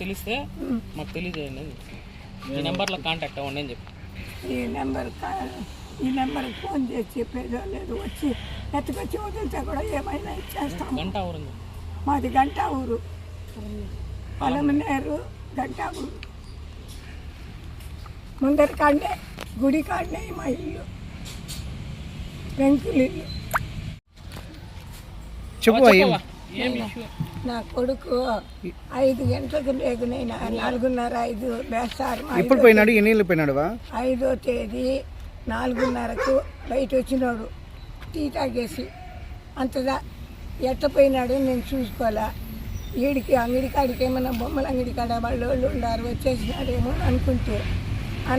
తెలిస్తే మాకు తెలియజేయండి. ఈ నెంబర్లో కాంటాక్ట్ అవ్వండి అని చెప్పి ఈ నెంబర్కి ఫోన్ చేసి చెప్పేదో లేదు, వచ్చి ఎత్తుకొచ్చి వదిలితే కూడా ఏమైనా ఇచ్చేస్తాం. గంట ఊరు మాది గంట ఊరు, పలమనేరు గంట ఊరు. ముందరి కాడనే గుడి కాడనే మా ఇల్లు, పెంకులు ఇల్లు. నా కొడుకు 5 గంటలకు లేకునైనా 4:30-5 వేస్తారు. ఎప్పుడు పోయినాడు? ఎన్ని ఏళ్ళు పోయినాడు? 5వ తేదీ 4:30కు బయట వచ్చినాడు టీ తాగేసి. అంతదా ఎట్ట పోయినాడు నేను చూసుకోలే. వీడికి అంగడి కాడికి ఏమన్నా బొమ్మల అంగడి కాడ వాళ్ళు ఉన్నారు, వచ్చేసినాడేమో అనుకుంటే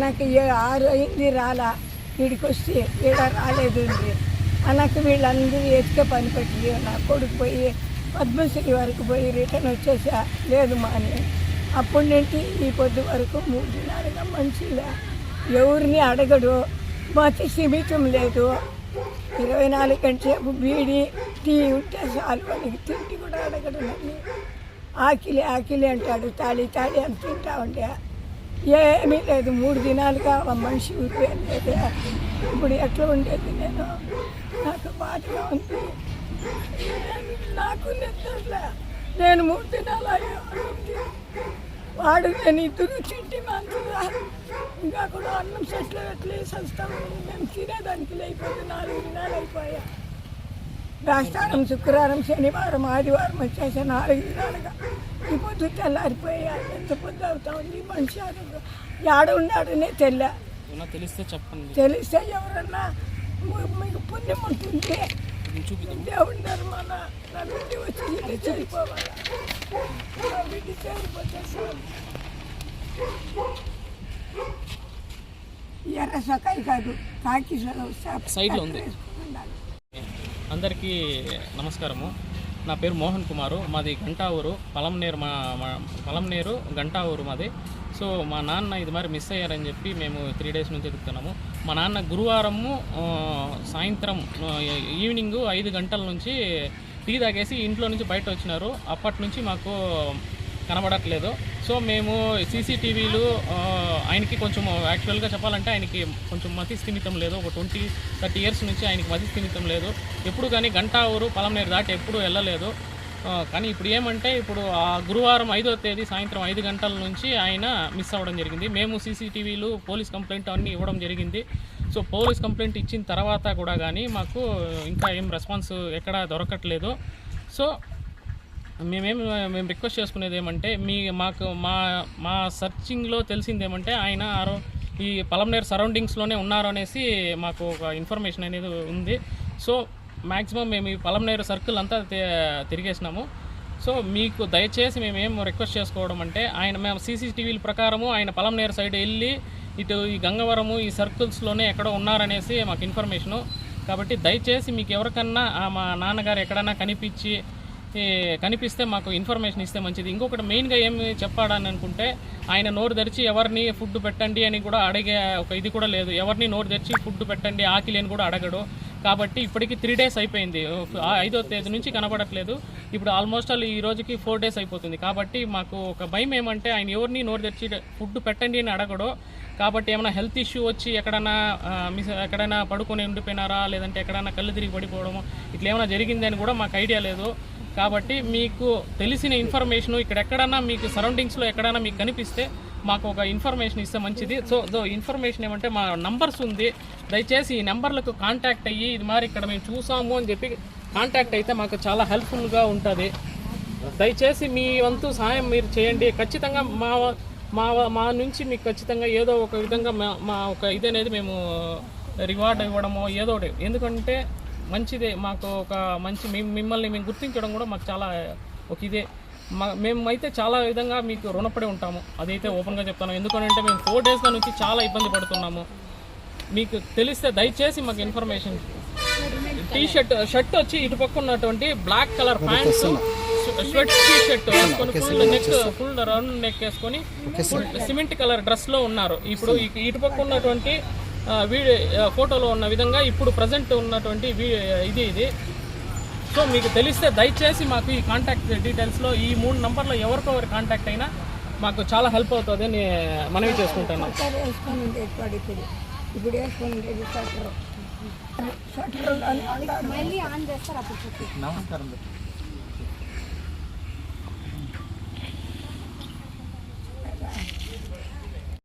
నాకు 6 అయింది రాలా. వీడికి వస్తే ఈడ రాలేదు. నాకు వీళ్ళందరూ ఎత్తుకే పని పెట్టి నా కొడుకు పోయి పద్మశ్రీ వరకు పోయి రిటర్న్ వచ్చేసా. లేదు మా అని అప్పటి నుండి ఈ పొద్దు వరకు 3 దినాలుగా మంచిగా ఎవరిని అడగడు, మతి సిమితం లేదు. 24 గంటసేపు బీడి టీ ఉంటే చాలు, మనకి తిండి కూడా అడగడు. నన్ను ఆకిలి ఆకిలి అంటాడు, తాళి తాళి అని తింటా ఉండే. ఏమీ లేదు, 3 దినాలుగా మనిషి ఊరిపోయింది. ఇప్పుడు ఎట్లా ఉండేది నేను? నాకు బాధగా ఉంది. నాకు నేను 3 దినాలు అయ్యింది. వాడు నేను ఇద్దరు తింటి మంచిగా ఇంకా కూడా అన్నం సెట్లు ఎట్లా వేసేస్తాము. మేము తినేదానికి లేకపోతే 4 దినాలు అయిపోయా. రాష్ట్రం శుక్రవారం శనివారం ఆదివారం వచ్చేసా 4 దినాలుగా. ఈ పొద్దు తెల్లారిపోయా. ఎంత పొద్దు అవుతా ఉంది. మనిషి ఆడ ఉన్నాడనే తెలిస్తే చెప్పండి. తెలిస్తే ఎవరన్నా మీకు పుణ్యం ఉంటుంది, దేవుడి ధర్మాన నా బిడ్డ వచ్చి చనిపోవాలా, నా బిడ్డ చనిపోతే ఎర్ర సొకాయి కాదు, కాకి సైడ్లో ఉంది. అందరికీ నమస్కారము. నా పేరు మోహన్ కుమారు, మాది గంటా ఊరు, పలంనేరు గంటా ఊరు మాది. సో మా నాన్న ఇది మరి మిస్ అయ్యారని చెప్పి మేము 3 డేస్ నుంచి ఎదుగుతున్నాము. మా నాన్న గురువారము సాయంత్రం ఈవినింగ్ 5 గంటల నుంచి టీ తాగేసి ఇంట్లో నుంచి బయట వచ్చినారు. అప్పటి నుంచి మాకు కనబడట్లేదు. సో మేము సీసీటీవీలు ఆయనకి కొంచెం యాక్చువల్గా చెప్పాలంటే ఆయనకి కొంచెం మతి స్థిమితం లేదు. ఒక 20-30 ఇయర్స్ నుంచి ఆయనకి మతి స్థిమితం లేదు. ఎప్పుడు కానీ గంటా ఊరు పలంనేరు దాటి ఎప్పుడు వెళ్ళలేదు. కానీ ఇప్పుడు ఏమంటే ఇప్పుడు ఆ గురువారం 5వ తేదీ సాయంత్రం 5 గంటల నుంచి ఆయన మిస్ అవ్వడం జరిగింది. మేము సీసీటీవీలు పోలీస్ కంప్లైంట్ అన్నీ ఇవ్వడం జరిగింది. సో పోలీస్ కంప్లైంట్ ఇచ్చిన తర్వాత కూడా కానీ మాకు ఇంకా ఏం రెస్పాన్స్ ఎక్కడా దొరకట్లేదు. సో మేము రిక్వెస్ట్ చేసుకునేది ఏమంటే మాకు మా సర్చింగ్లో తెలిసింది ఏమంటే ఆయన ఈ పలంనేరు సరౌండింగ్స్లోనే ఉన్నారు అనేసి మాకు ఒక ఇన్ఫర్మేషన్ అనేది ఉంది. సో మ్యాక్సిమం మేము ఈ పలంనేరు సర్కిల్ అంతా తిరిగేసినాము. సో మీకు దయచేసి మేము రిక్వెస్ట్ చేసుకోవడం అంటే మేము సీసీటీవీల ప్రకారము ఆయన పలంనేరు సైడ్ వెళ్ళి ఇటు ఈ గంగవరము ఈ సర్కిల్స్లోనే ఎక్కడో ఉన్నారనేసి మాకు ఇన్ఫర్మేషను. కాబట్టి దయచేసి మీకు ఎవరికన్నా మా నాన్నగారు ఎక్కడన్నా కనిపిస్తే మాకు ఇన్ఫర్మేషన్ ఇస్తే మంచిది. ఇంకొకటి మెయిన్గా ఏమి చెప్పాడని అనుకుంటే ఆయన నోరు తెరిచి ఎవరిని ఫుడ్ పెట్టండి అని కూడా అడిగే ఒక ఇది కూడా లేదు. ఎవరిని నోరు తెరిచి ఫుడ్ పెట్టండి ఆకిలి అని కూడా అడగడు. కాబట్టి ఇప్పటికి 3 డేస్ అయిపోయింది. 5వ తేదీ నుంచి కనబడట్లేదు. ఇప్పుడు ఆల్మోస్ట్ ఈ రోజుకి 4 డేస్ అయిపోతుంది. కాబట్టి మాకు ఒక భయం ఏమంటే ఆయన ఎవరిని నోరు తెరిచి ఫుడ్ పెట్టండి అని అడగడు. కాబట్టి ఏమైనా హెల్త్ ఇష్యూ వచ్చి ఎక్కడైనా పడుకొని ఉండిపోయినారా, లేదంటే ఎక్కడైనా కళ్ళు తిరిగి పడిపోవడము ఇట్లా ఏమైనా జరిగిందని కూడా మాకు ఐడియా లేదు. కాబట్టి మీకు తెలిసిన ఇన్ఫర్మేషను ఇక్కడెక్కడన్నా మీకు సరౌండింగ్స్లో ఎక్కడైనా మీకు కనిపిస్తే మాకు ఒక ఇన్ఫర్మేషన్ ఇస్తే మంచిది. సో ఇన్ఫర్మేషన్ ఏమంటే మా నంబర్స్ ఉంది, దయచేసి ఈ నెంబర్లకు కాంటాక్ట్ అయ్యి ఇది మరి ఇక్కడ మేము చూసాము అని చెప్పి కాంటాక్ట్ అయితే మాకు చాలా హెల్ప్ఫుల్గా ఉంటుంది. దయచేసి మీ వంతు సహాయం మీరు చేయండి. ఖచ్చితంగా మా నుంచి మీకు ఖచ్చితంగా ఏదో ఒక విధంగా మా ఒక ఇదనేది మేము రివార్డ్ ఇవ్వడమో ఏదో ఒకటి, ఎందుకంటే మంచిదే మాకు ఒక మంచి మిమ్మల్ని మేము గుర్తించడం కూడా మాకు చాలా ఒక ఇదే. మేమైతే చాలా విధంగా మీకు రుణపడి ఉంటాము, అదైతే ఓపెన్గా చెప్తాను. ఎందుకంటే మేము 4 డేస్గా నుంచి చాలా ఇబ్బంది పడుతున్నాము. మీకు తెలిస్తే దయచేసి మాకు ఇన్ఫర్మేషన్. షర్ట్ వచ్చి ఇటు పక్క ఉన్నటువంటి black colour pants, sweat T shirt వేసుకొని ఫుల్ రౌండ్ నెక్ వేసుకొని సిమెంట్ కలర్ డ్రెస్లో ఉన్నారు. ఇప్పుడు ఇటు పక్క ఉన్నటువంటి ఫోటోలో ఉన్న విధంగా ఇప్పుడు ప్రజెంట్ ఉన్నటువంటి ఇది సో మీకు తెలిస్తే దయచేసి మాకు ఈ కాంటాక్ట్ డీటెయిల్స్లో ఈ 3 నంబర్లో ఎవరికొవరు కాంటాక్ట్ అయినా మాకు చాలా హెల్ప్ అవుతుంది అని మనవి చేసుకుంటాను. ఒకసారి వేసుకొని ఉండేది వాడు ఇప్పుడు వేసుకొని ఉండేది షట్టర్ మళ్ళీ ఆన్ చేస్తారు అప్పుడు. నమస్కారం.